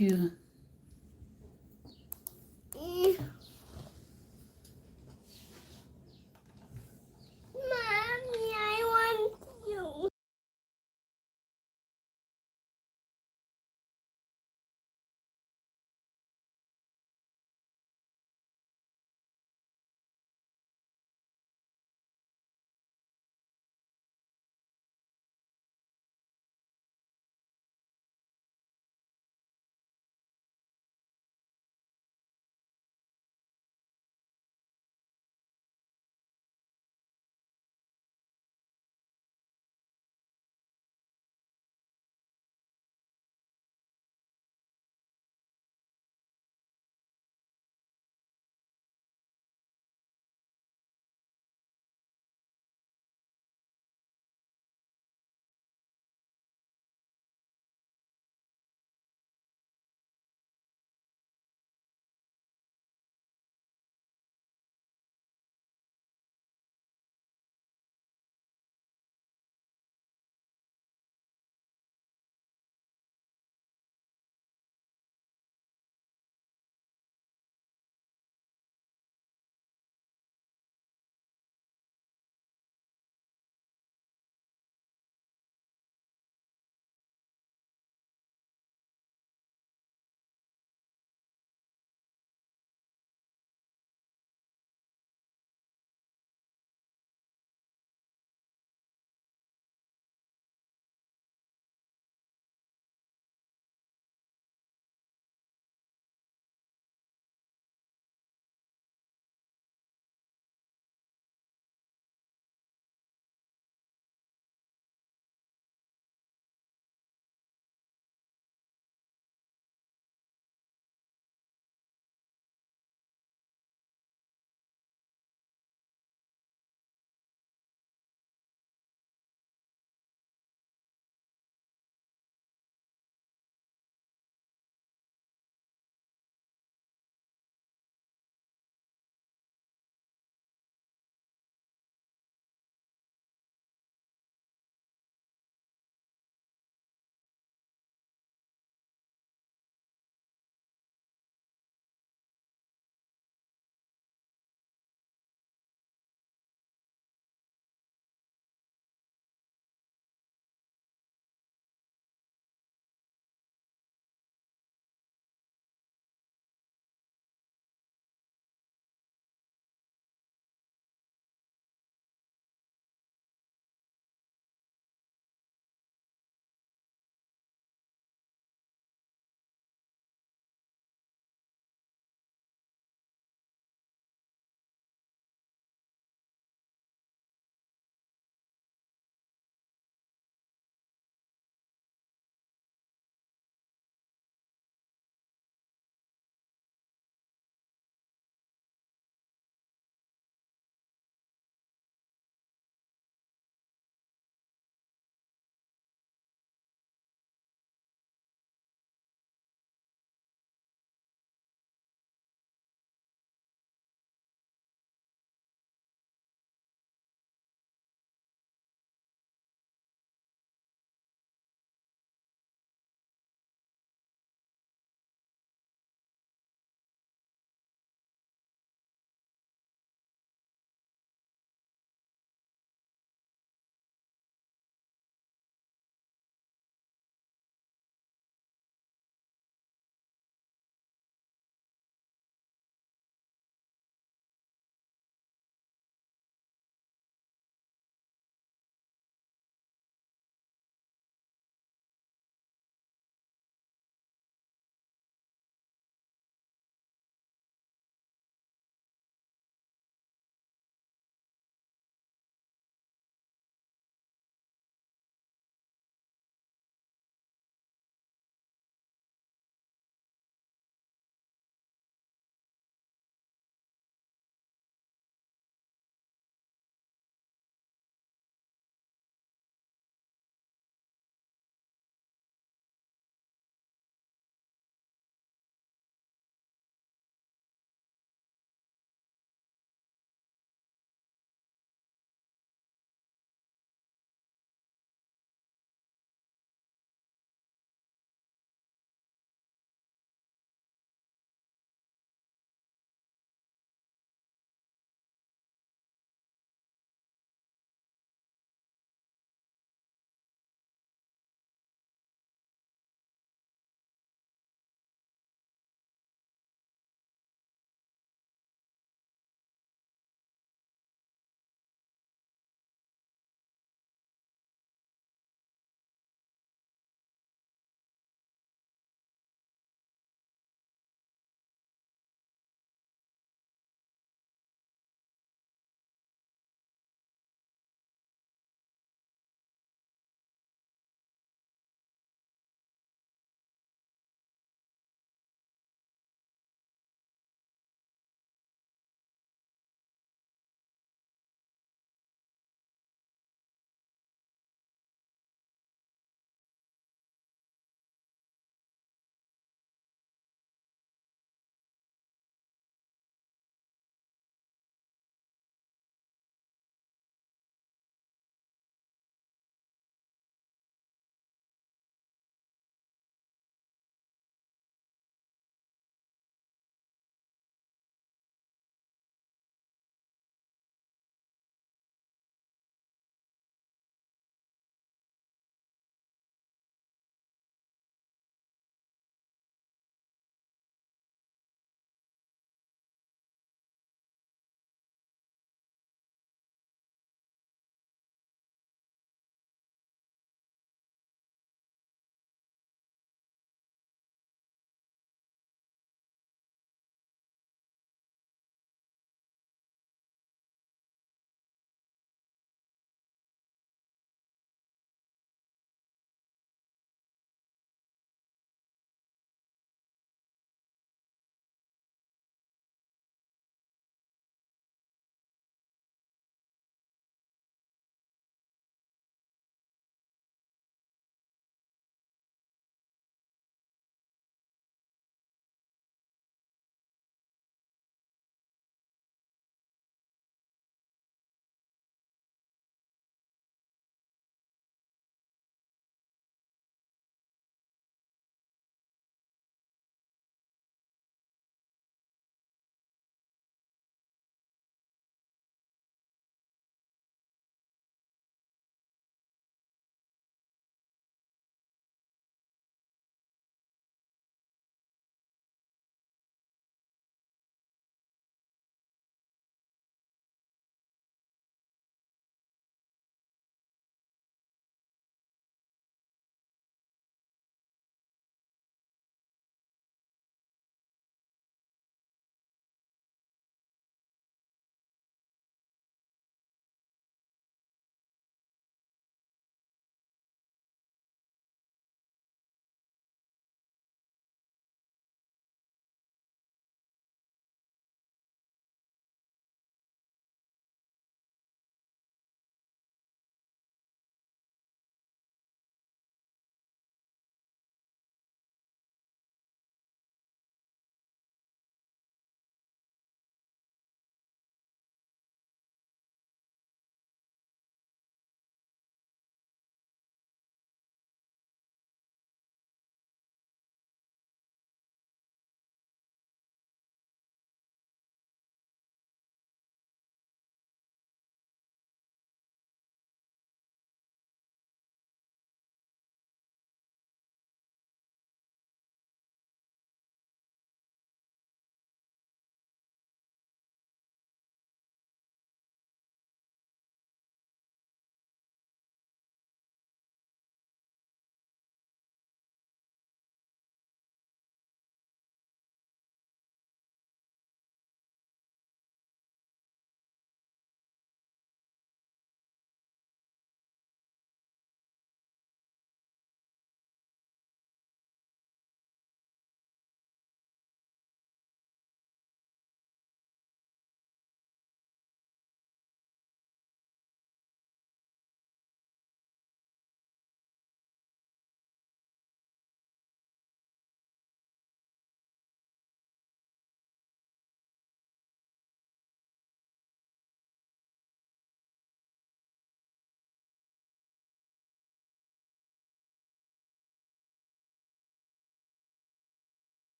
you.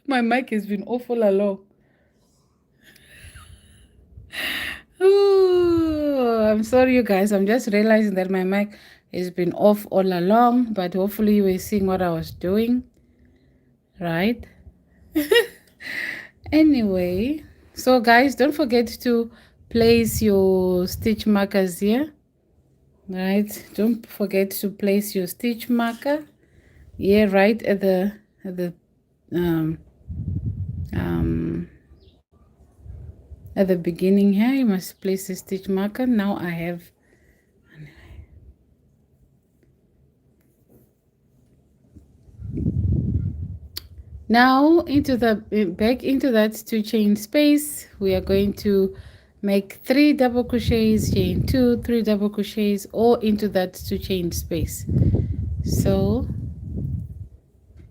My mic has been off all along. Oh, I'm sorry, you guys. I'm just realizing that my mic has been off all along, but hopefully you were seeing what I was doing, right? Anyway, so guys, don't forget to place your stitch markers here, right? Don't forget to place your stitch marker here, right at the um um at the beginning here. You must place the stitch marker. Now I have now into the back into that 2 chain space. We are going to make 3 double crochets, chain 2, 3 double crochets, all into that 2 chain space. So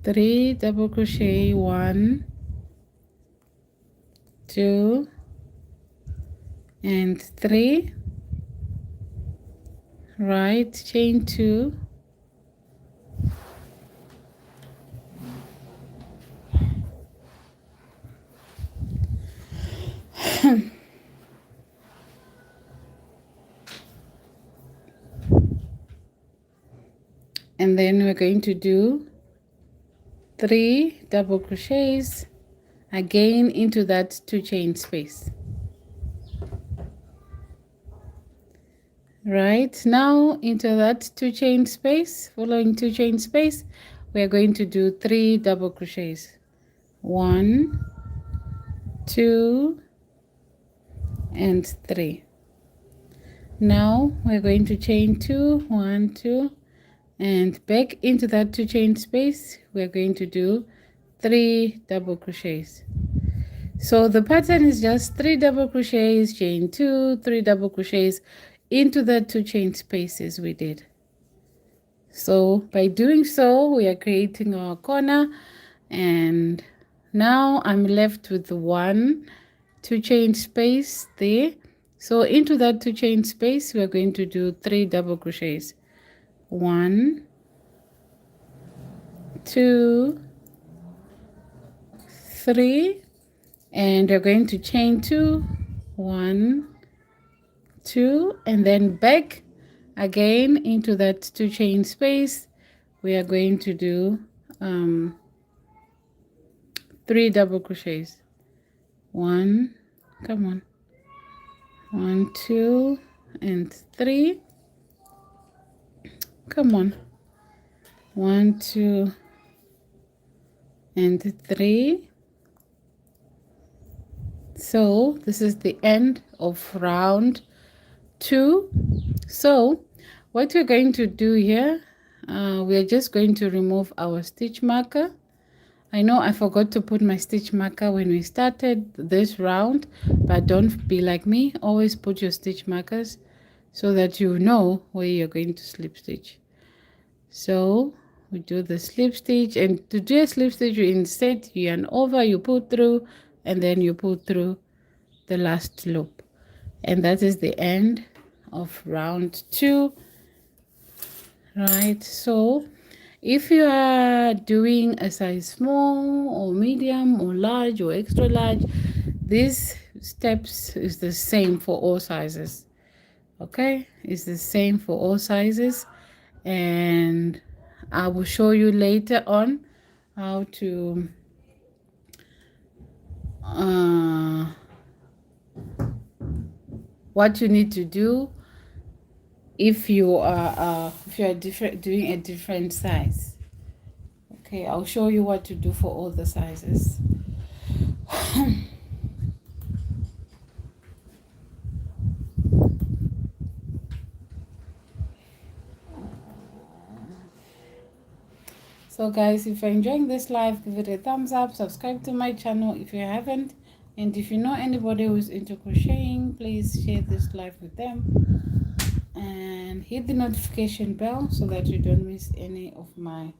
3 double crochet, 1, 2, and 3, right, chain 2, and then we're going to do 3 double crochets again into that 2 chain space. Right, now into that 2 chain space, following 2 chain space, we are going to do 3 double crochets. 1, 2, and 3. Now we're going to chain 2, 1, 2, and back into that 2 chain space, we're going to do 3 double crochets. So the pattern is just 3 double crochets, chain 2, 3 double crochets into the 2 chain spaces we did. So by doing so, we are creating our corner, and now I'm left with 1 2 chain space there. So into that 2 chain space, we are going to do 3 double crochets. 1, 2, 3, and we're going to chain 2, 1, 2, and then back again into that 2 chain space. We are going to do 3 double crochets. 1, come on, 1, 2, and 3. Come on, 1, 2, and 3. So this is the end of round 2. So what we're going to do here, we are just going to remove our stitch marker. I know I forgot to put my stitch marker when we started this round, but don't be like me. Always put your stitch markers so that you know where you're going to slip stitch. So we do the slip stitch, and to do a slip stitch, you insert, you yarn over, you pull through, and then you pull through the last loop. And that is the end of round 2. Right, so if you are doing a size small or medium or large or extra large, these steps is the same for all sizes. Okay, it's the same for all sizes, and I will show you later on how to what you need to do if you are doing a different size. Okay, I'll show you what to do for all the sizes. So guys, if you're enjoying this live, give it a thumbs up, subscribe to my channel if you haven't, and if you know anybody who's into crocheting, please share this live with them, and hit the notification bell so that you don't miss any of my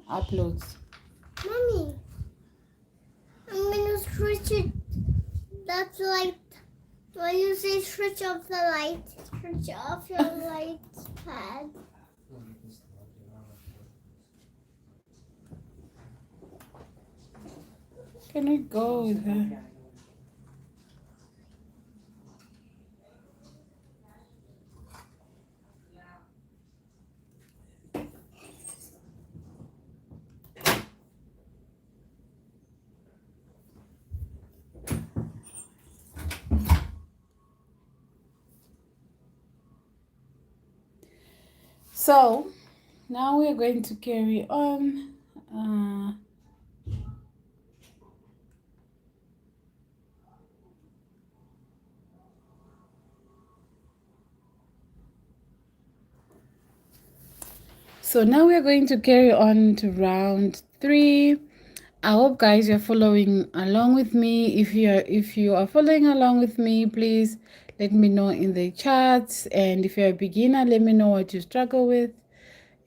uploads. Mommy, I'm gonna switch it. That's light. When you say switch off the light, switch off your light pad. Can we go with her? So now we're going to carry on. So now we're going to carry on to round 3. I hope guys you're following along with me. If you are following along with me, please let me know in the chats. And if you're a beginner, let me know what you struggle with.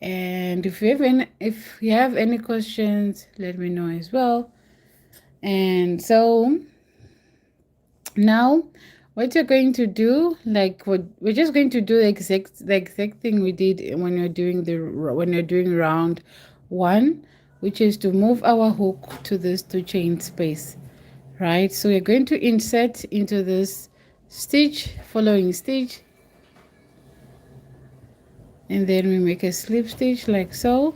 And if you have any questions, let me know as well. And so now what you're going to do, like what we're just going to do the exact thing we did when you're doing round 1, which is to move our hook to this 2 chain space, right? So we're going to insert into this stitch, following stitch, and then we make a slip stitch like so,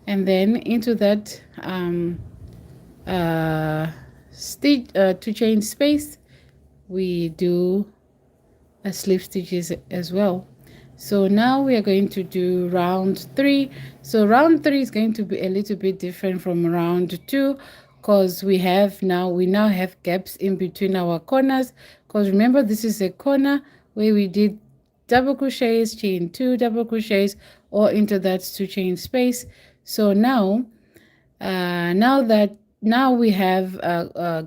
and then into that stitch 2 chain space we do a slip stitches as well. So now we are going to do round 3. So round 3 is going to be a little bit different from round 2, because we now have gaps in between our corners, because remember this is a corner where we did double crochets, chain 2 double crochets, or into that 2 chain space. So now now we have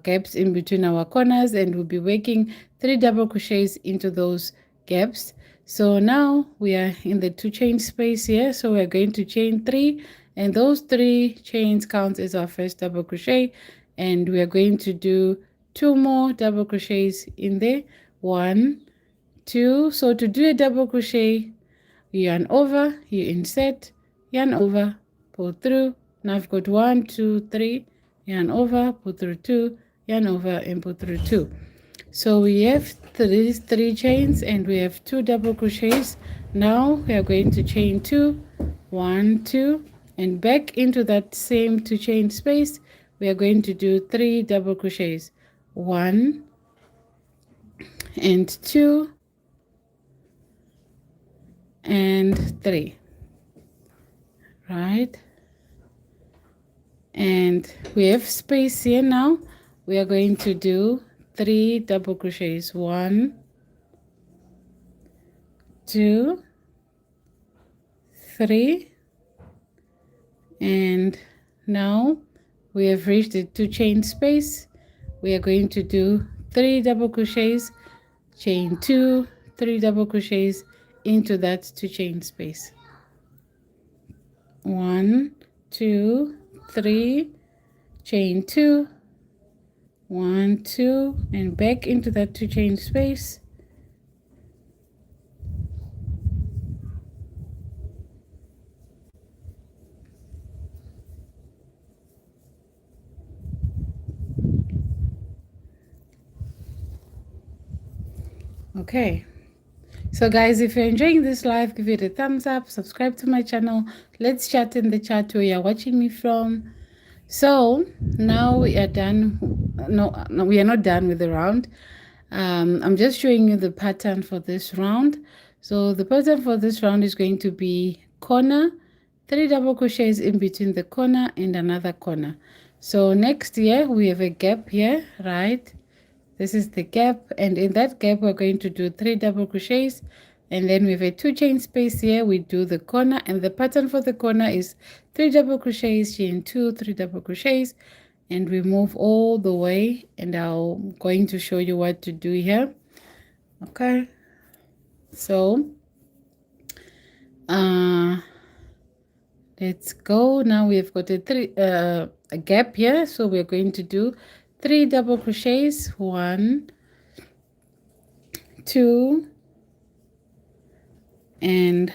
gaps in between our corners, and we'll be working 3 double crochets into those gaps. So now we are in the 2 chain space here, so we're going to chain 3, and those 3 chains count as our first double crochet, and we are going to do 2 more double crochets in there. 1, 2. So to do a double crochet, you yarn over, you insert, yarn over, pull through. Now I've got 1, 2, 3, yarn over, pull through 2, yarn over, and pull through 2. So we have three chains, and we have 2 double crochets. Now we are going to chain 2, 1, 2, and back into that same 2 chain space we are going to do 3 double crochets. 1 and 2 and 3, right? And we have space here. Now we are going to do 3 double crochets. 1, 2, 3, and now we have reached the 2 chain space. We are going to do 3 double crochets, chain 2, 3 double crochets into that 2 chain space. 1, 2, 3, chain 2, 1, 2, and back into that 2 chain space. Okay, so guys, if you're enjoying this live, give it a thumbs up, subscribe to my channel. Let's chat in the chat where you're watching me from. So now we are done. No, we are not done with the round. I'm just showing you the pattern for this round. So the pattern for this round is going to be corner, 3 double crochets in between the corner and another corner. So next here we have a gap here, right? This is the gap, and in that gap we're going to do 3 double crochets, and then we have a 2 chain space here. We do the corner, and the pattern for the corner is 3 double crochets, chain 2, 3 double crochets, and we move all the way, and I'm going to show you what to do here. Okay, so let's go. Now we've got a gap here, so we're going to do 3 double crochets. 1, 2, and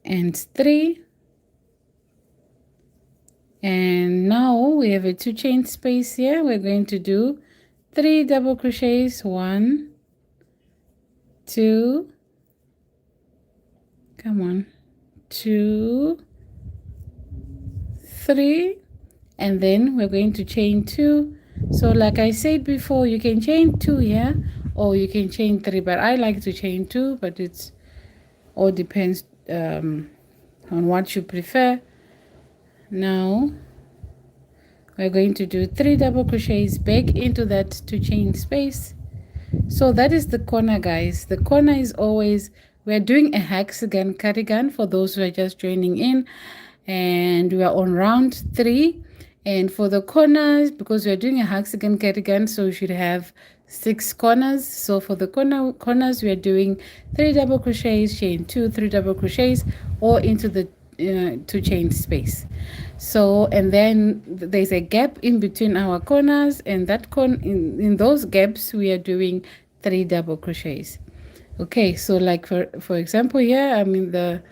3, And now we have a 2 chain space here. We're going to do 3 double crochets, 1, 2, come on, 2, 3, and then we're going to chain 2. So like I said before, you can chain 2 here or you can chain 3, but I like to chain 2, but it's all depends on what you prefer. Now we're going to do 3 double crochets back into that 2 chain space. So that is the corner, guys. The corner is always, we're doing a hexagon cardigan for those who are just joining in, and we are on round 3. And for the corners, because we're doing a hexagon cardigan, so we should have 6 corners. So for the corners, we are doing 3 double crochets, chain 2, 3 double crochets, or into the 2 chain space. So, and then there's a gap in between our corners, and that in those gaps we are doing 3 double crochets. Okay, so like for example here, I'm in the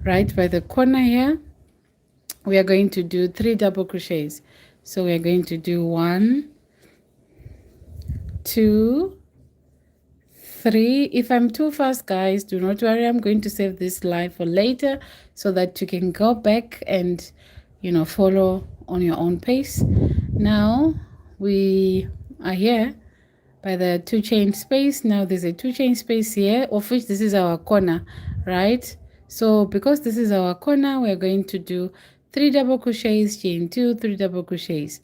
right by the corner here. We are going to do 3 double crochets. So we are going to do 1, 2, 3. If I'm too fast, guys, do not worry. I'm going to save this live for later so that you can go back and, you know, follow on your own pace. Now we are here by the 2 chain space. Now there's a 2 chain space here, of which this is our corner, right? So because this is our corner, we're going to do 3 double crochets, chain 2, 3 double crochets.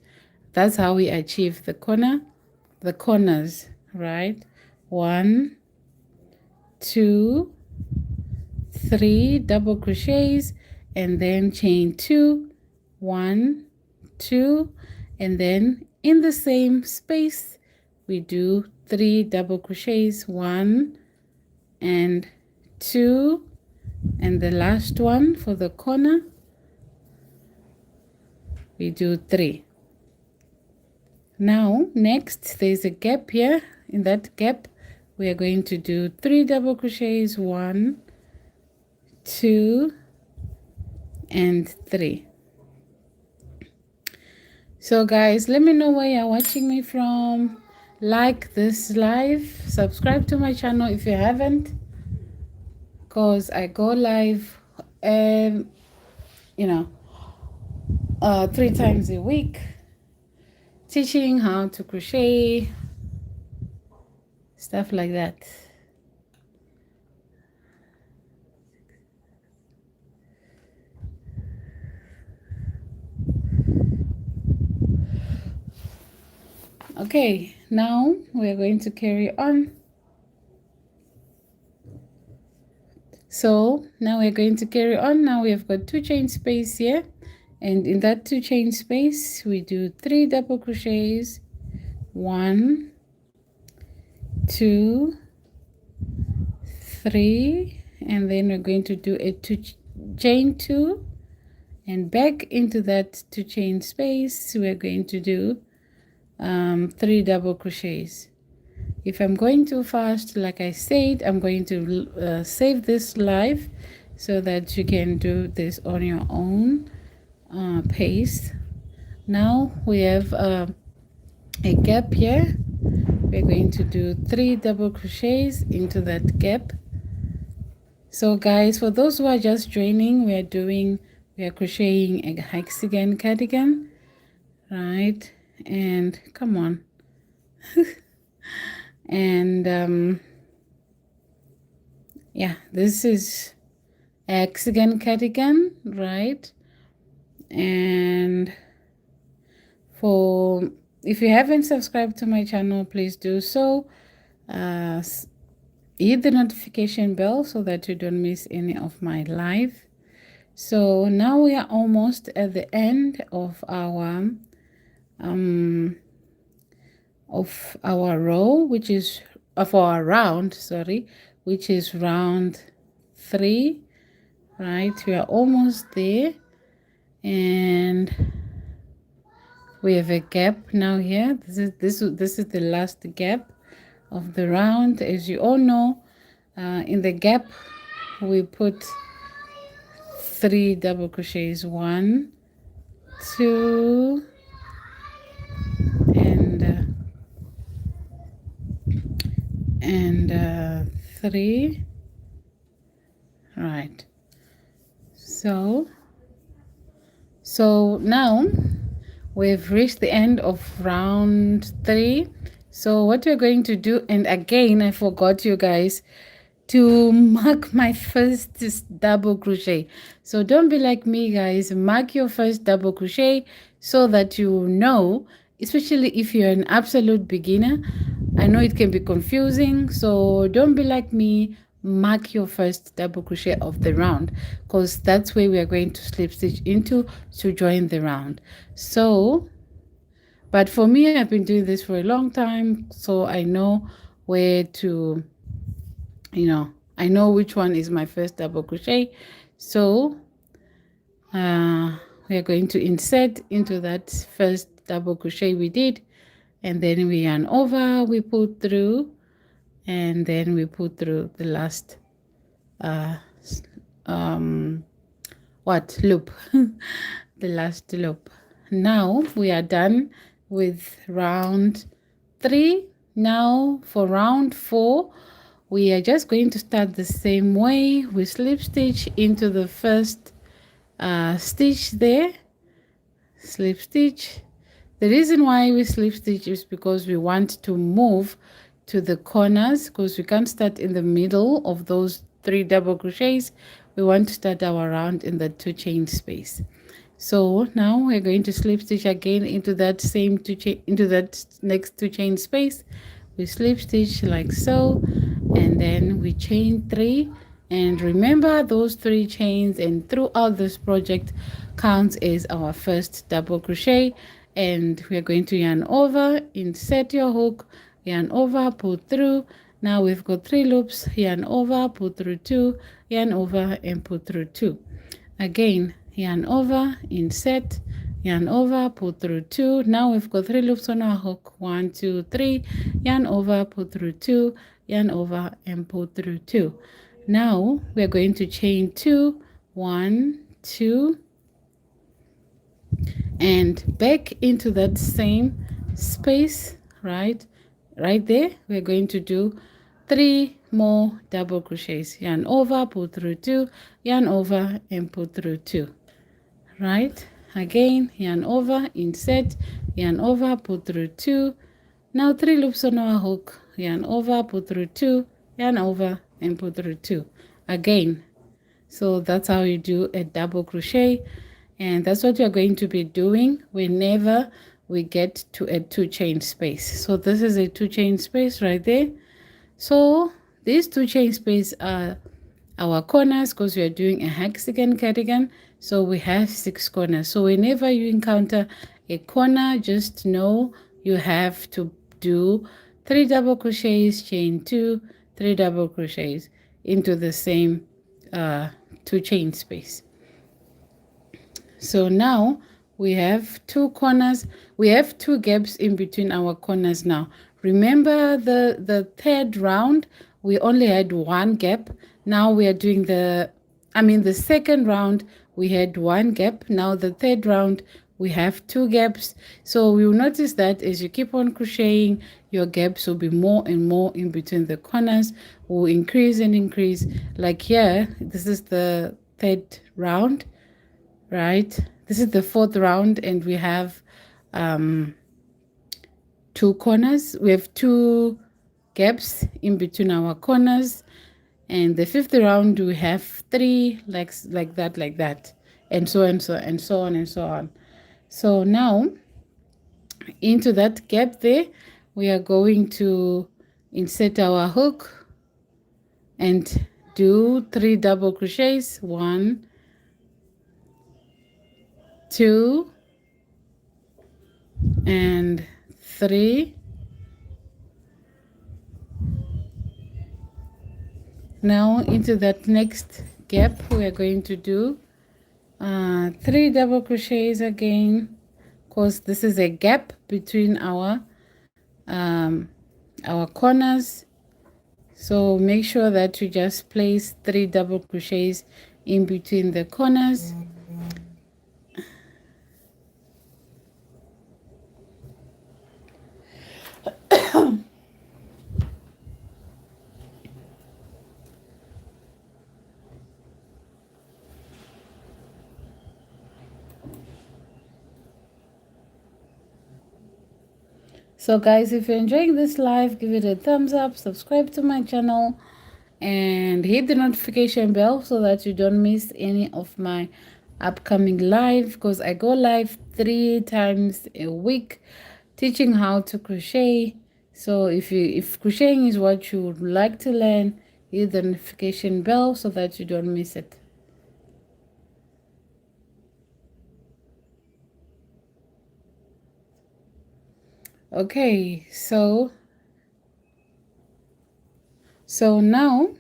That's how we achieve the corners, right? 1, 2, 3 double crochets, and then chain 2, 1, 2, and then in the same space we do 3 double crochets, 1 and 2, and the last one for the corner we do 3. Now next there's a gap here. In that gap we are going to do 3 double crochets, 1, 2, and 3. So guys, let me know where you're watching me from. Like this live, subscribe to my channel if you haven't, because I go live 3 times a week teaching how to crochet, stuff like that. Okay, now we're going to carry on. So now we're going to carry on. Now we have got 2 chain space here, and in that 2 chain space we do 3 double crochets, 1, 2, 3, and then we're going to do a chain 2, and back into that 2 chain space we're going to do 3 double crochets. If I'm going too fast, like I said, I'm going to save this live so that you can do this on your own pace. Now we have a gap here. We're going to do 3 double crochets into that gap. So guys, for those who are just joining, we are crocheting a hexagon cardigan, right? And come on. And yeah, this is hexagon cardigan, right? And if you haven't subscribed to my channel, please do so. Hit the notification bell so that you don't miss any of my live. So now we are almost at the end of our row, which is of our round, sorry, which is round 3, right? We are almost there, and we have a gap now here. This is the last gap of the round. As you all know, in the gap we put 3 double crochets, 1, 2 and 3. Right. So now we've reached the end of round 3. So what we're going to do, and again I forgot you guys to mark my first double crochet. So don't be like me, guys. Mark your first double crochet so that you know, especially if you're an absolute beginner. I know it can be confusing, so don't be like me. Mark your first double crochet of the round, because that's where we are going to slip stitch into to join the round. So, but for me, I've been doing this for a long time, so I know where to, I know which one is my first double crochet. So we are going to insert into that first double crochet we did, and then we yarn over, we pull through, and then we pull through the last loop. The last loop. Now we are done with round 3. Now for round 4, we are just going to start the same way. We slip stitch into the first stitch there, slip stitch. The reason why we slip stitch is because we want to move to the corners, because we can't start in the middle of those 3 double crochets. We want to start our round in the 2 chain space. So now we're going to slip stitch again into that same into that next 2 chain space. We slip stitch like so, and then we chain 3. And remember, those 3 chains and throughout this project counts as our first double crochet. And we are going to yarn over, insert your hook, yarn over, pull through. Now we've got 3 loops, yarn over, pull through 2, yarn over, and pull through 2. Again, yarn over, insert, yarn over, pull through 2. Now we've got 3 loops on our hook. 1, 2, 3. Yarn over, pull through 2, yarn over, and pull through 2. Now we're going to chain 2, 1, 2, and back into that same space, right there. We're going to do 3 more double crochets. Yarn over, pull through 2, yarn over, and pull through 2. Right, again, yarn over, insert, yarn over, pull through 2. Now 3 loops on our hook, yarn over, pull through 2, yarn over, and pull through 2 again. So that's how you do a double crochet, and that's what you're going to be doing whenever we get to a 2 chain space. So this is a 2 chain space right there. So these 2 chain space are our corners, because we are doing a hexagon cardigan, so we have 6 corners. So whenever you encounter a corner, just know you have to do 3 double crochets, chain 2, 3 double crochets into the same 2 chain space. So now we have 2 corners, we have 2 gaps in between our corners. Now remember, the third round we only had 1 gap. Now we are doing the second round we had 1 gap. Now the third round we have 2 gaps. So you'll notice that as you keep on crocheting, your gaps will be more and more in between the corners, will increase and increase. Like here, this is the third round, right? This is the 4th round, and we have 2 corners. We have 2 gaps in between our corners. And the 5th round we have 3 like that, and so on and so on. So now into that gap there, we are going to insert our hook and do 3 double crochets. 1, 2, and 3. Now into that next gap we are going to do 3 double crochets again, because this is a gap between our corners. So make sure that you just place 3 double crochets in between the corners. So guys, if you're enjoying this live, give it a thumbs up, subscribe to my channel, and hit the notification bell so that you don't miss any of my upcoming live, because I go live 3 times a week teaching how to crochet. So if crocheting is what you would like to learn, hit the notification bell so that you don't miss it. Okay, so now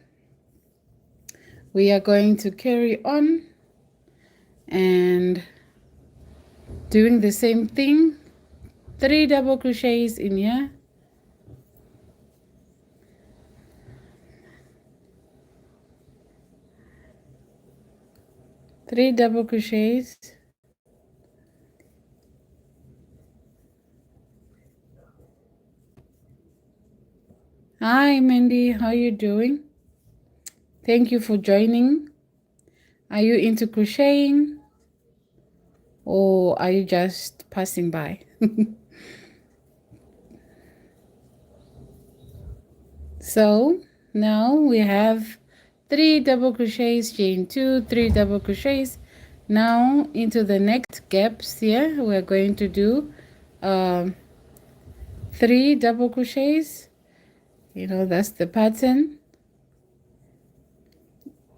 we are going to carry on and doing the same thing. 3 double crochets in here, three double crochets, hi Mandy, how you doing? Thank you for joining. Are you into crocheting or are you just passing by? So now we have 3 double crochets, chain 2, 3 double crochets. Now into the next gaps here we're going to do 3 double crochets. You know, that's the pattern.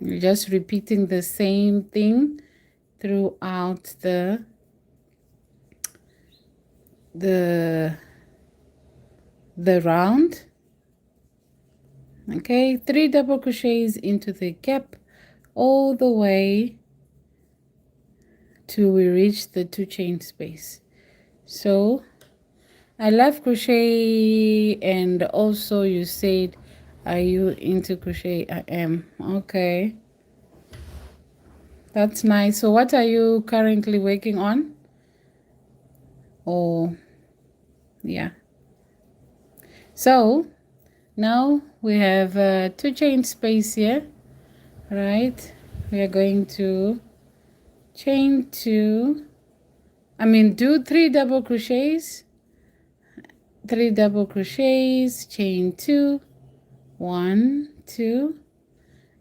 You're just repeating the same thing throughout the round. Okay, 3 double crochets into the gap all the way till we reach the 2 chain space. So I love crochet, and also you said, are you into crochet? I am. Okay, that's nice. So what are you currently working on? Oh yeah, so now we have 2 chain space here, right? We are going to chain 2, do 3 double crochets, 3 double crochets, chain 2, 1, 2,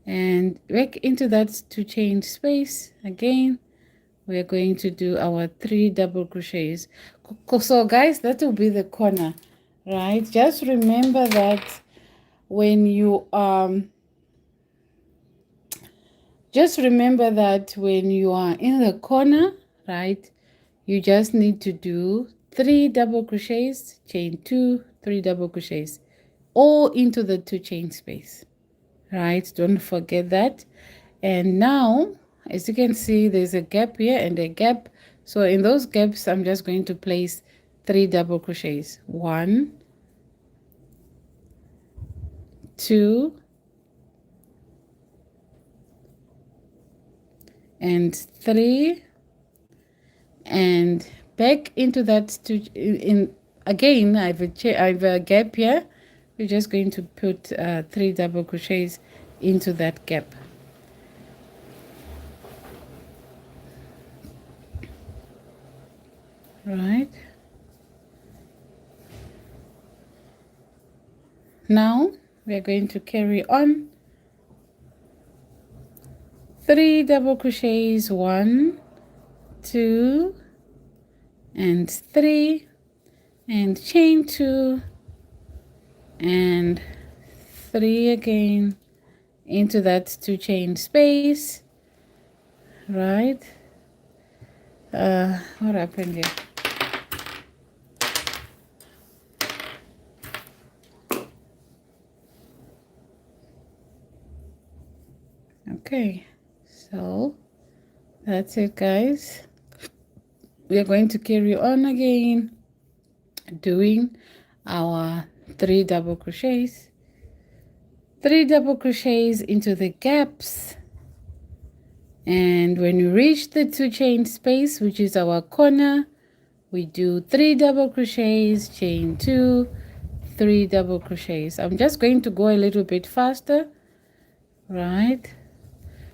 and back into that 2 chain space again. We are going to do our 3 double crochets. So guys, that will be the corner, right? Just remember that when you are in the corner, right, you just need to do 3 double crochets, chain 2, 3 double crochets, all into the 2 chain space, right? Don't forget that. And now, as you can see, there's a gap here and a gap. So in those gaps, I'm just going to place 3 double crochets. 1, 2, and 3, and back into that again. I have a gap here. We're just going to put 3 double crochets into that gap. Right. Now we're going to carry on 3 double crochets, 1, 2, and 3, and chain 2, and 3 again into that 2 chain space, right? What happened here? Okay, so that's it, guys. We are going to carry on again doing our 3 double crochets, 3 double crochets into the gaps, and when you reach the 2 chain space, which is our corner, we do 3 double crochets, chain 2, 3 double crochets. I'm just going to go a little bit faster, right?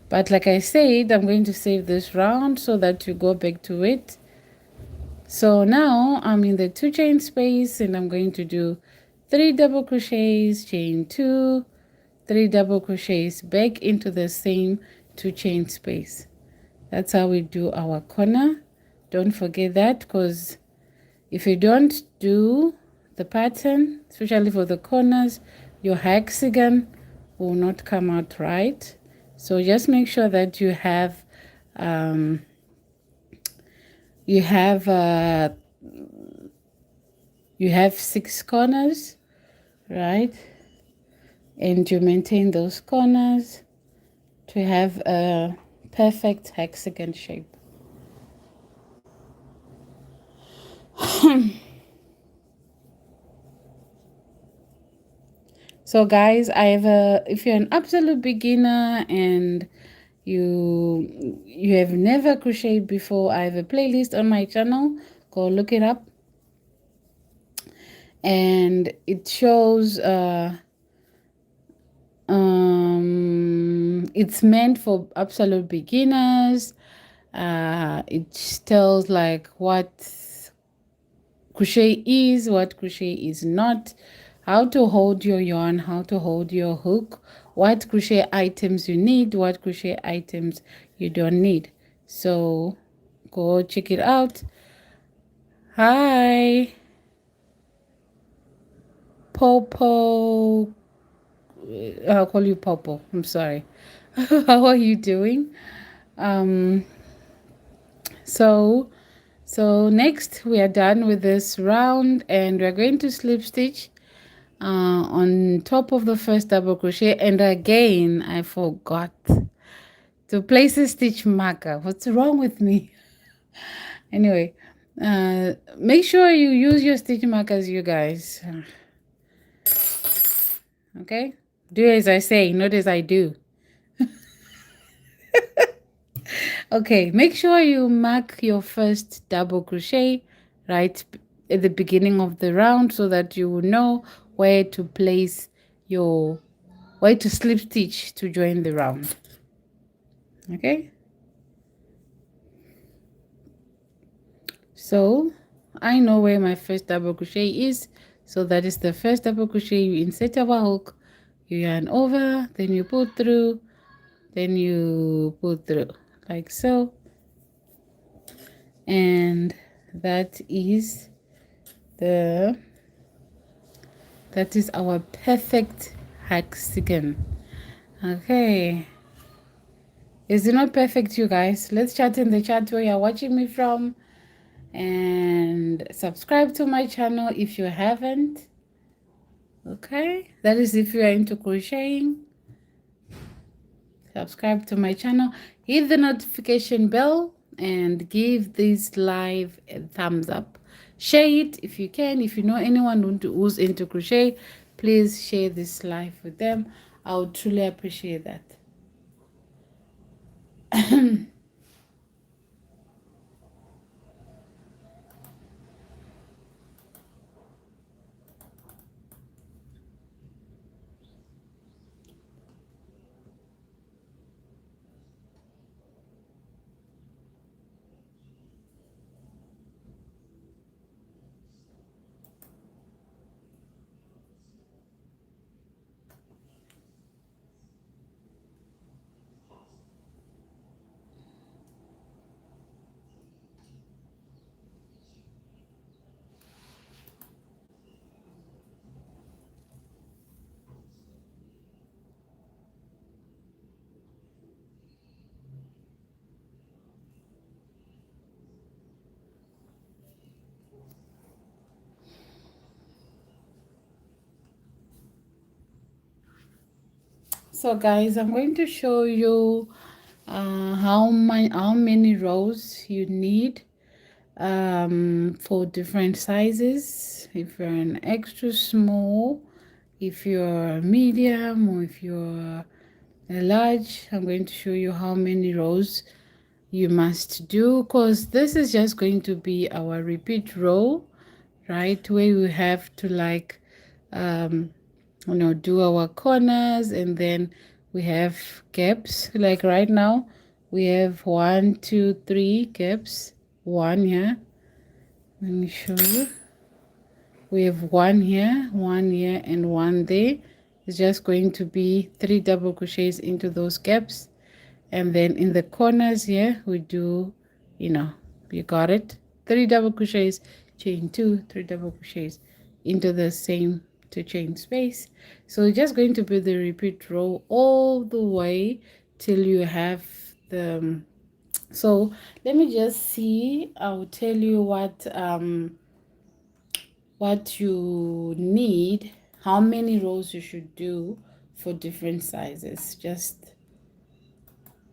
But like I said, I'm going to save this round so that you go back to it. So now I'm in the 2 chain space and I'm going to do 3 double crochets, chain 2, 3 double crochets back into the same 2 chain space. That's how we do our corner. Don't forget that, because if you don't do the pattern, especially for the corners, your hexagon will not come out right. So just make sure that you have you have 6 corners, right? And you maintain those corners to have a perfect hexagon shape. So guys, if you're an absolute beginner and you have never crocheted before, I have a playlist on my channel. Go look it up, and it shows it's meant for absolute beginners. It tells like what crochet is, what crochet is not, how to hold your yarn, how to hold your hook, what crochet items you need, what crochet items you don't need. So go check it out. Hi Popo, I'll call you Popo, I'm sorry. How are you doing? um so next we are done with this round, and we're going to slip stitch on top of the first double crochet. And again, I forgot to place a stitch marker. What's wrong with me? Anyway, make sure you use your stitch markers, you guys. Okay, do as I say, not as I do. Okay, make sure you mark your first double crochet right at the beginning of the round, so that you will know where to place your where to slip stitch to join the round. Okay, so I know where my first double crochet is, so that is the first double crochet. You insert our hook, you yarn over, then you pull through, then you pull through like so, and that is our perfect hexagon. Okay, is it not perfect, you guys? Let's chat in the chat where you're watching me from, and subscribe to my channel if you haven't. Okay, that is if you are into crocheting. Subscribe to my channel, hit the notification bell, and give this live a thumbs up. Share it if you can. If you know anyone who's into crochet, please share this live with them. I would truly appreciate that. So guys, I'm going to show you how many rows you need for different sizes. If you're an extra small, if you're medium, or if you're a large, I'm going to show you how many rows you must do, because this is just going to be our repeat row, right, where we have to like do our corners, and then we have gaps. Like right now we have 1 2 3 gaps, one here, Let me show you. We have one here, and one there. It's just going to be 3 double crochets into those gaps, and then in the corners here we do, you got it, 3 double crochets, chain 2, 3 double crochets into the same 2 chain space. So we're just going to build the repeat row all the way till you have the so let me just see. I'll tell you what you need, how many rows you should do for different sizes. Just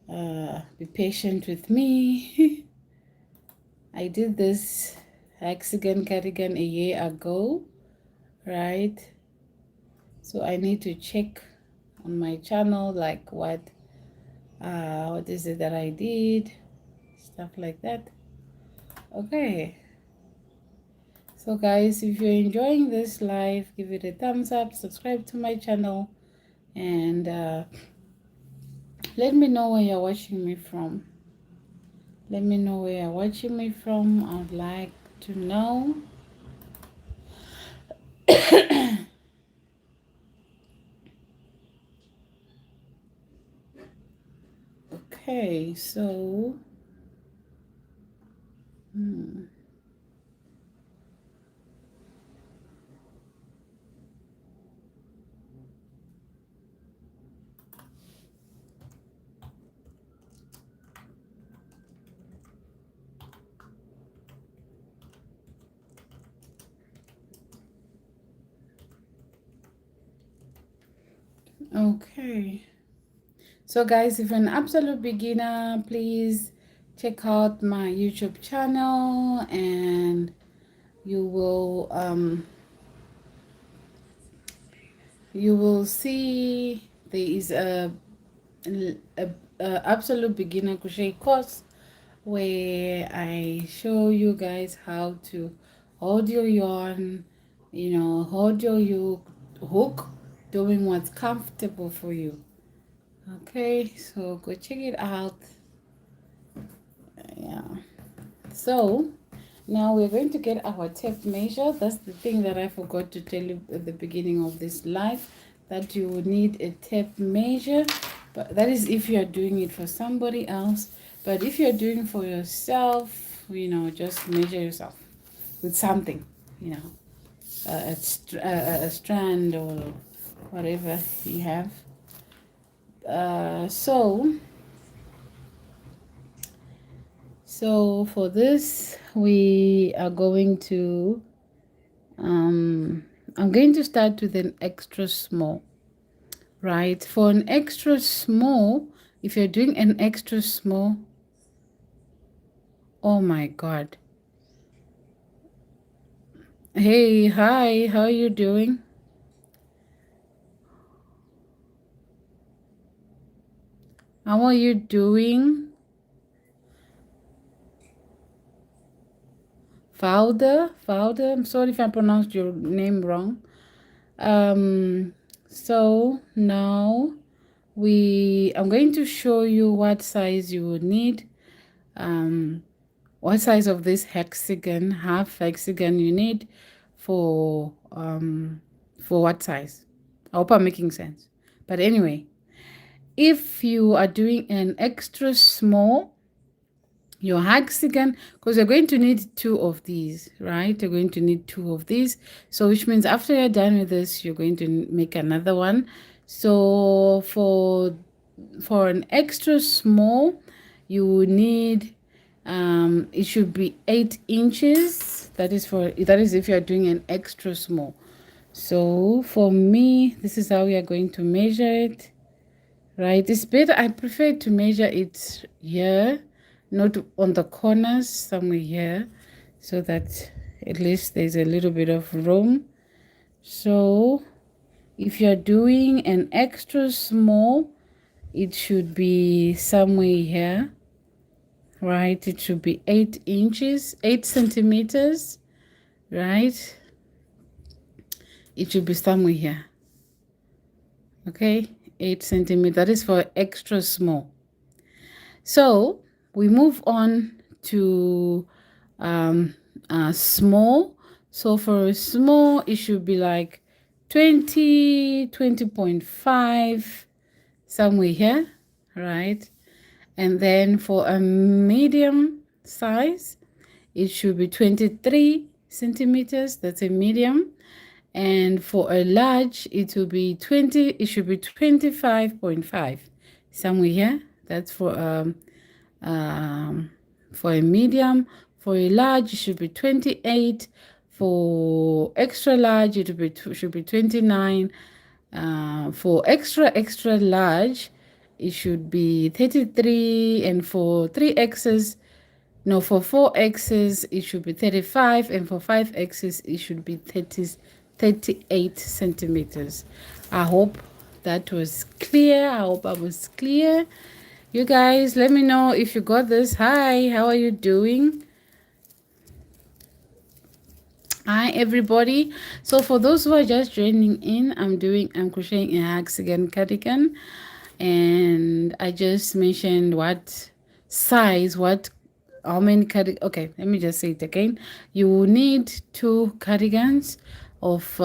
be patient with me. I did this hexagon cardigan a year ago, right? So I need to check on my channel like what is it that I did, stuff like that. Okay, so guys, if you're enjoying this live, give it a thumbs up, subscribe to my channel, and let me know where you're watching me from. Let me know where you're watching me from. I'd like to know. Okay, so okay. So guys, if you're an absolute beginner, please check out my YouTube channel, and you will see there is a absolute beginner crochet course where I show you guys how to hold your yarn, hold your hook, doing what's comfortable for you. Okay, so go check it out. Yeah, so now we're going to get our tape measure. That's the thing that I forgot to tell you at the beginning of this live, that you will need a tape measure, but that is if you are doing it for somebody else. But if you're doing for yourself, just measure yourself with something, a strand or whatever you have. So for this, we are going to, I'm going to start with an extra small, right? For an extra small, if you're doing an extra small, oh my God. Hey, hi, how are you doing? How are you doing? Fauda, I'm sorry if I pronounced your name wrong. So now I'm going to show you what size you will need. What size of this hexagon, half hexagon you need for what size. I hope I'm making sense. But anyway, if you are doing an extra small, your hexagon, because you're going to need 2 of these, right? You're going to need 2 of these. So which means after you're done with this, you're going to make another one. So for an extra small, you need it should be 8 inches. That is if you're doing an extra small. So for me, this is how we are going to measure it, right? It's better, I prefer to measure it here, not on the corners, somewhere here, so that at least there's a little bit of room. So if you're doing an extra small, it should be somewhere here, right? It should be 8 inches, 8 centimeters, right? It should be somewhere here. Okay, 8 centimeters. That is for extra small. So we move on to small. So for a small, it should be like 20.5, somewhere here, right? And then for a medium size, it should be 23 centimeters. That's a medium. And for a large, it will be 20. It should be 25.5, somewhere here. That's for a medium. For a large, it should be 28. For extra large, should be 29. For extra large, it should be 33. And for 3Xs, no, for 4Xs, it should be 35. And for 5Xs, it should be 38 centimeters. I hope that was clear. I hope I was clear. You guys, let me know if you got this. Hi, how are you doing? Hi everybody. So for those who are just joining in, I'm crocheting a Hexagon cardigan, and I just mentioned what size, how many cardigans. Okay, let me just say it again. You will need 2 cardigans of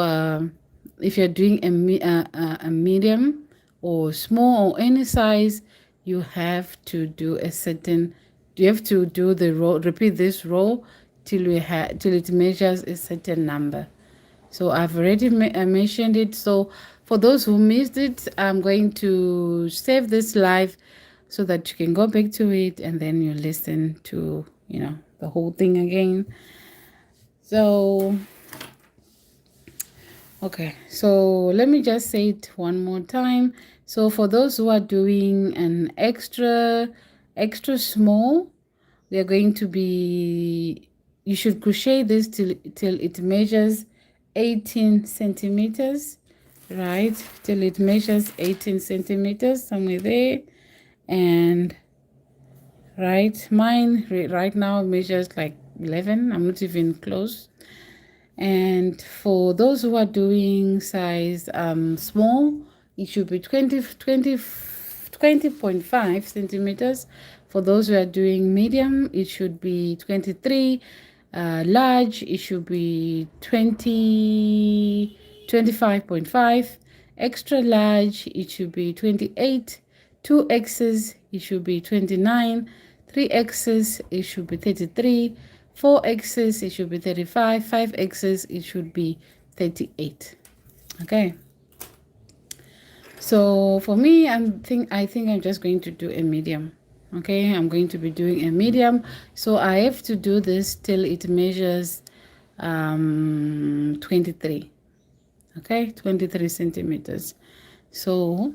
if you're doing a medium or small or any size. You have to do you have to do the row, repeat this row till it measures a certain number. So I've already mentioned it. So for those who missed it, I'm going to save this live so that you can go back to it and then you listen to, the whole thing again. So, okay, so let me just say it one more time. So for those who are doing an extra small, we are going to be, you should crochet this till it measures 18 centimeters, right? Till it measures 18 centimeters, somewhere there. And right, mine right now measures like 11. I'm not even close. And for those who are doing size small, it should be 20.5 centimeters. For those who are doing medium, it should be 23. Large, it should be 25.5. Extra large, it should be 28. 2Xs, it should be 29. 3Xs, it should be 33. 4Xs, it should be 35. 5Xs, it should be 38. Okay. So for me, I think I'm just going to do a medium. Okay, I'm going to be doing a medium. So I have to do this till it measures 23. Okay, 23 centimeters. So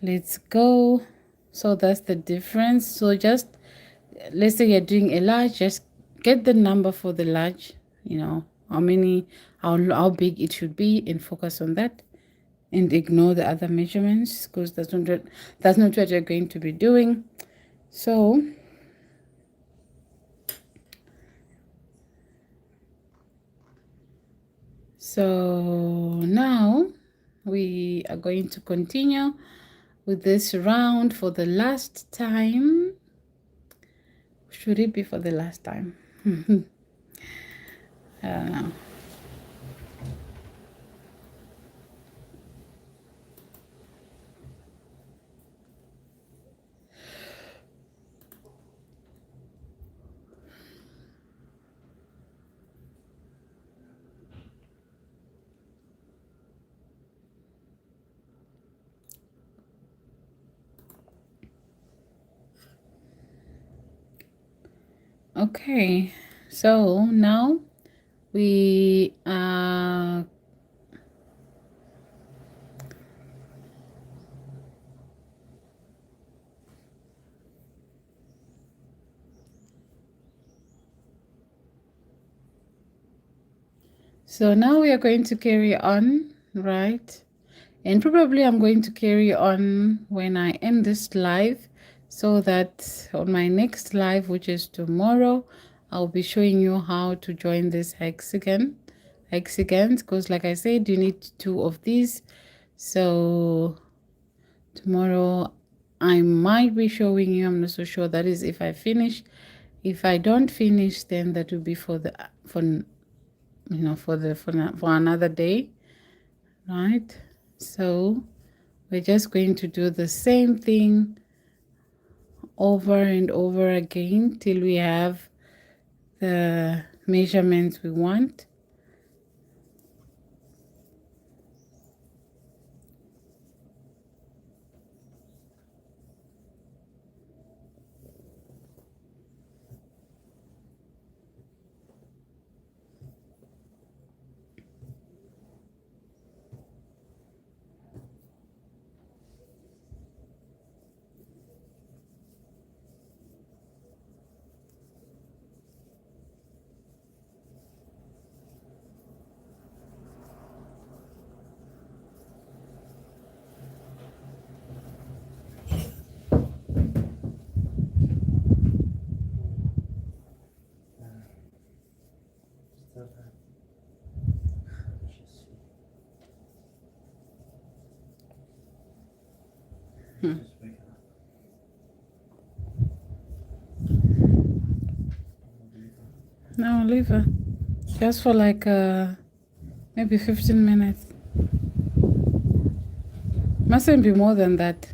let's go. So that's the difference. So just, let's say you're doing a large, just get the number for the large, how big it should be, and focus on that. And ignore the other measurements, because that's not what you're going to be doing. So now we are going to continue with this round for the last time. Should it be for the last time? I don't know. Okay, so now we so now we are going to carry on, right? And probably I'm going to carry on when I end this live, so that on my next live, which is tomorrow, I'll be showing you how to join this hexagons, because like I said, you need 2 of these. So tomorrow I might be showing you, I'm not so sure, that is if I finish If I don't finish, then that will be for the for another day, right? So we're just going to do the same thing over and over again till we have the measurements we want. Hmm. No, leave it. Just for like maybe 15 minutes. Mustn't be more than that.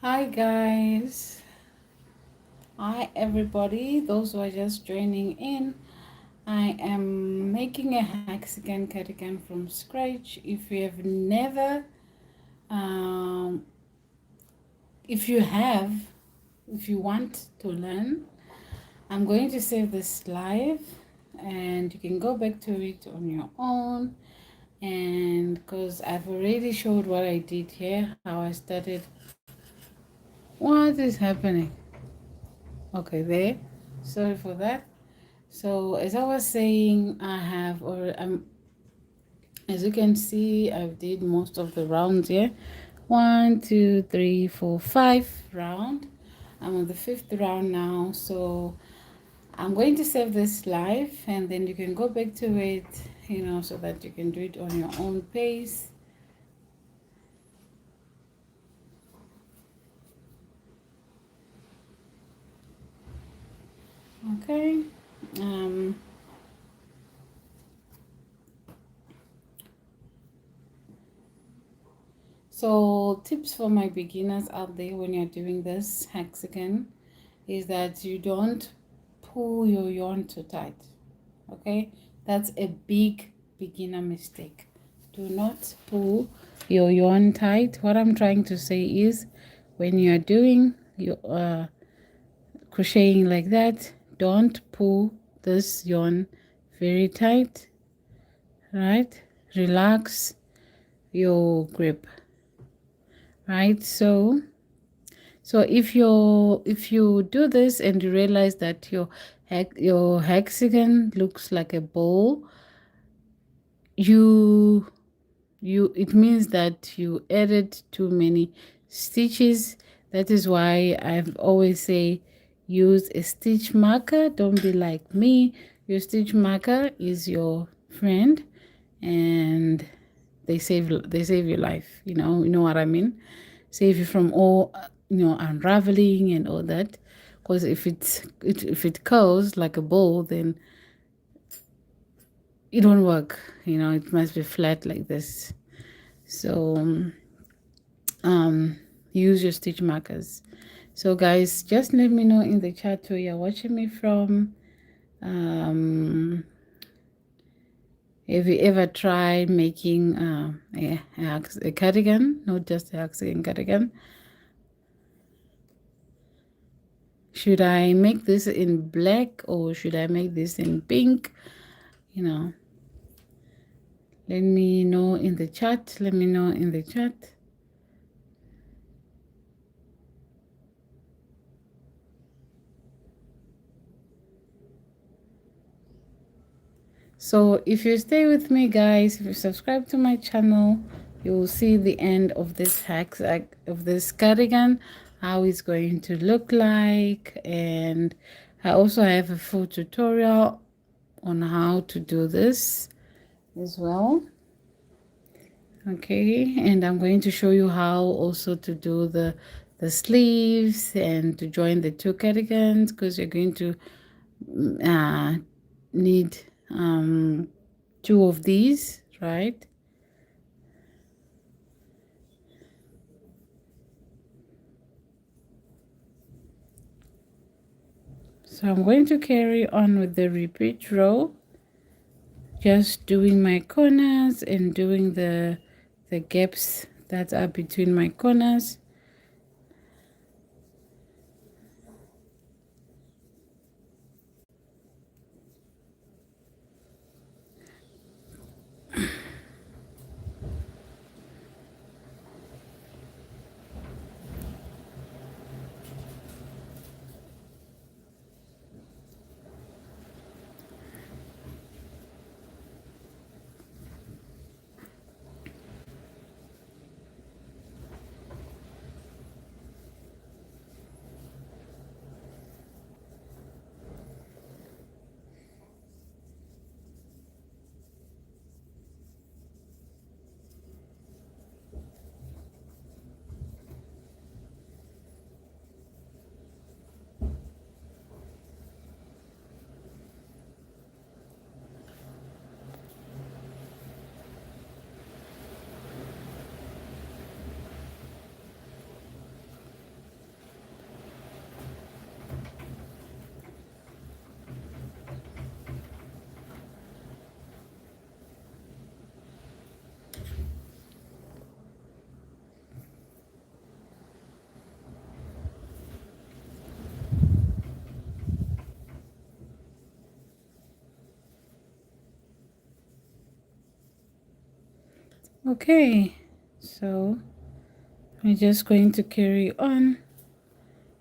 Hi guys, hi everybody, those who are just joining in. I am making a hexagon cardigan from scratch. If you have never, um, if you have, if you want to learn, I'm going to save this live and you can go back to it on your own. And because I've already showed what I did here, how I started. What is happening? Okay, there. Sorry for that. So as I was saying, I have, or as you can see, I've did most of the rounds here. 1, 2, 3, 4, 5 round. I'm on the 5th round now, so I'm going to save this live, and then you can go back to it, so that you can do it on your own pace. Okay. So tips for my beginners out there when you're doing this hexagon is that you don't pull your yarn too tight. Okay, that's a big beginner mistake. Do not pull your yarn tight. What I'm trying to say is when you're doing your crocheting like that, don't pull this yarn very tight, right? Relax your grip, right? So if you do this and you realize that your hexagon looks like a bowl, you it means that you added too many stitches. That is why I've always say use a stitch marker. Don't be like me. Your stitch marker is your friend, and they save your life. You know what I mean. Save you from all unraveling and all that. Because if if it curls like a bowl, then it won't work. It must be flat like this. So use your stitch markers. So guys, just let me know in the chat where you're watching me from. Have you ever tried making a cardigan? Not just a hexagon cardigan. Should I make this in black or should I make this in pink? Let me know in the chat. Let me know in the chat. So if you stay with me, guys, if you subscribe to my channel, you will see the end of this of this cardigan, how it's going to look like. And I also have a full tutorial on how to do this as well. Okay, and I'm going to show you how also to do the sleeves and to join the two cardigans, because you're going to need two of these, right? So I'm going to carry on with the repeat row, just doing my corners and doing the gaps that are between my corners. Okay, so we're just going to carry on.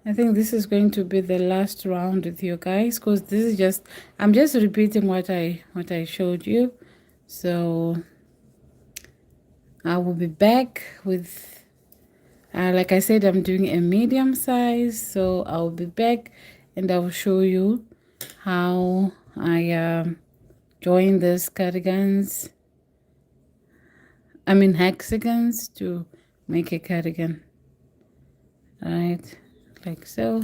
I think this is going to be the last round with you guys, because this is just, I'm just repeating what I showed you. So I will be back with, like I said, I'm doing a medium size, so I'll be back and I'll show you how I join these cardigans, I mean hexagons, to make a cardigan. Right, like so.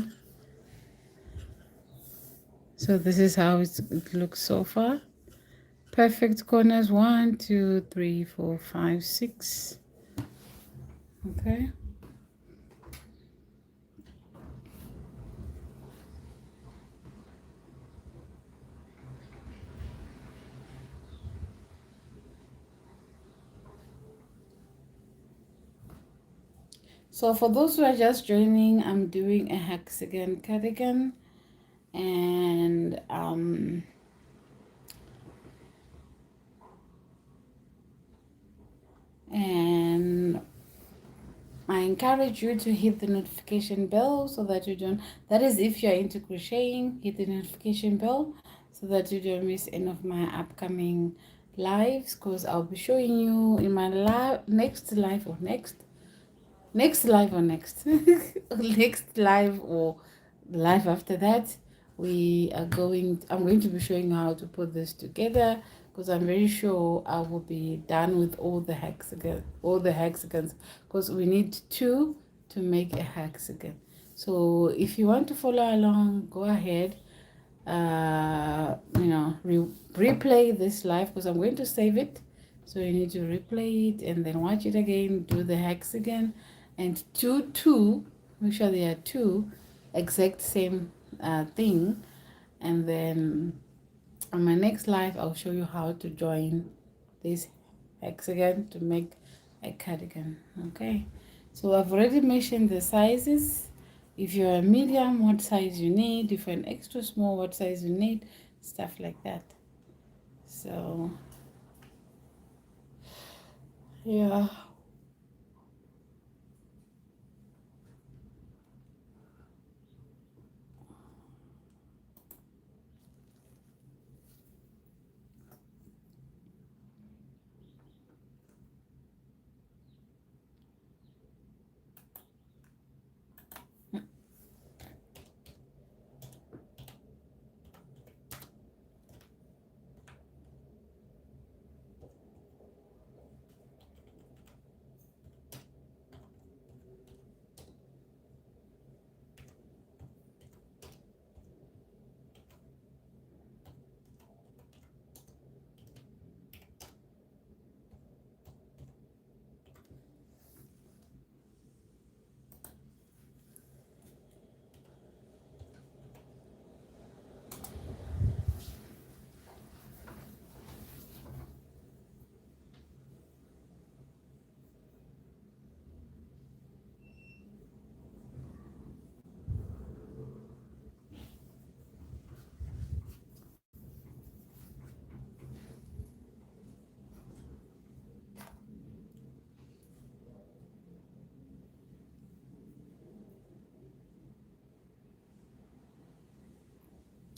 So this is how it looks so far. Perfect corners, 1 2 3 4 5 6. Okay. So for those who are just joining, I'm doing a hexagon cardigan, and I encourage you to hit the notification bell so that you don't, that is if you're into crocheting, hit the notification bell so that you don't miss any of my upcoming lives, because I'll be showing you in my next live or next live or next next live or live after that, I'm going to be showing you how to put this together, because I'm very sure I will be done with all the hexagons, because we need 2 to make a hexagon. So if you want to follow along, go ahead, replay this live, because I'm going to save it. So you need to replay it and then watch it again, do the hexagon, and two, make sure they are 2 exact same thing. And then on my next live, I'll show you how to join this hexagon to make a cardigan. Okay, so I've already mentioned the sizes. If you're a medium, what size you need. If you're an extra small, what size you need. Stuff like that. So yeah.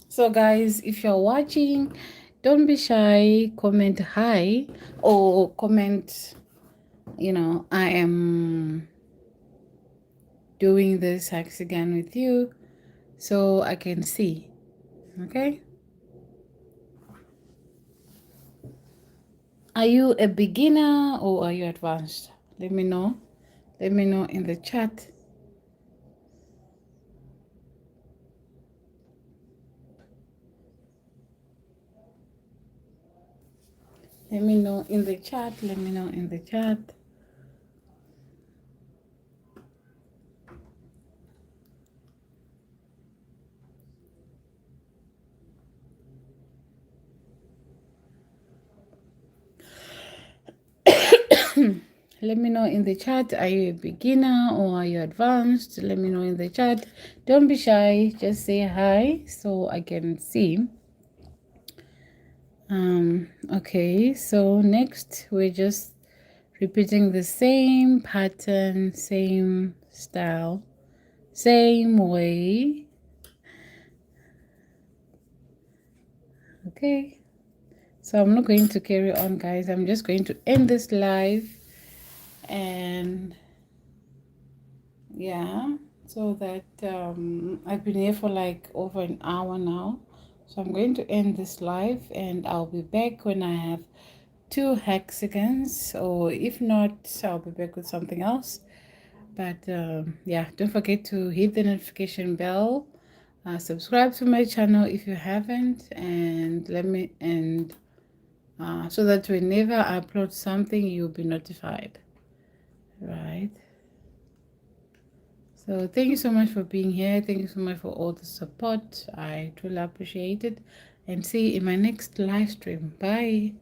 So guys, if you're watching, don't be shy, comment hi, or comment, I am doing this hexagon with you, so I can see. Okay, are you a beginner or are you advanced? Let me know in the chat. Let me know in the chat. Let me know in the chat, are you a beginner or are you advanced? Let me know in the chat. Don't be shy, just say hi so I can see. Okay, so next we're just repeating the same pattern, same style, same way. Okay, so I'm not going to carry on, guys. I'm just going to end this live, and yeah, so that I've been here for like over an hour now. So I'm going to end this live, and I'll be back when I have 2 hexagons, or if not, I'll be back with something else. But yeah, don't forget to hit the notification bell, subscribe to my channel if you haven't, and so that whenever I upload something, you'll be notified, right? So thank you so much for being here. Thank you so much for all the support. I truly appreciate it, and see you in my next live stream. Bye.